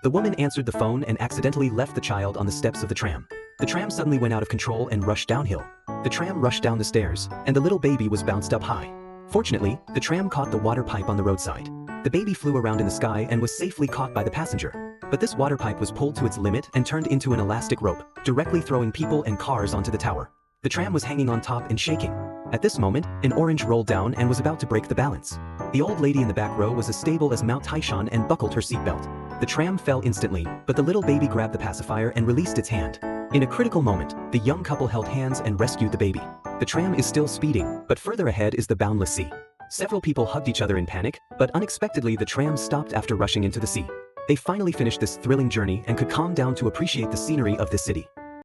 The woman answered the phone and accidentally left the child on the steps of the tram. The tram suddenly went out of control and rushed downhill. The tram rushed down the stairs, and the little baby was bounced up high. Fortunately, the tram caught the water pipe on the roadside. The baby flew around in the sky and was safely caught by the passenger. But this water pipe was pulled to its limit and turned into an elastic rope, directly throwing people and cars onto the tower. The tram was hanging on top and shaking. At this moment, an orange rolled down and was about to break the balance. The old lady in the back row was as stable as Mount Taishan and buckled her seatbelt. The tram fell instantly, but the little baby grabbed the pacifier and released its hand. In a critical moment, the young couple held hands and rescued the baby. The tram is still speeding, but further ahead is the boundless sea. Several people hugged each other in panic, but unexpectedly the tram stopped after rushing into the sea. They finally finished this thrilling journey and could calm down to appreciate the scenery of this city.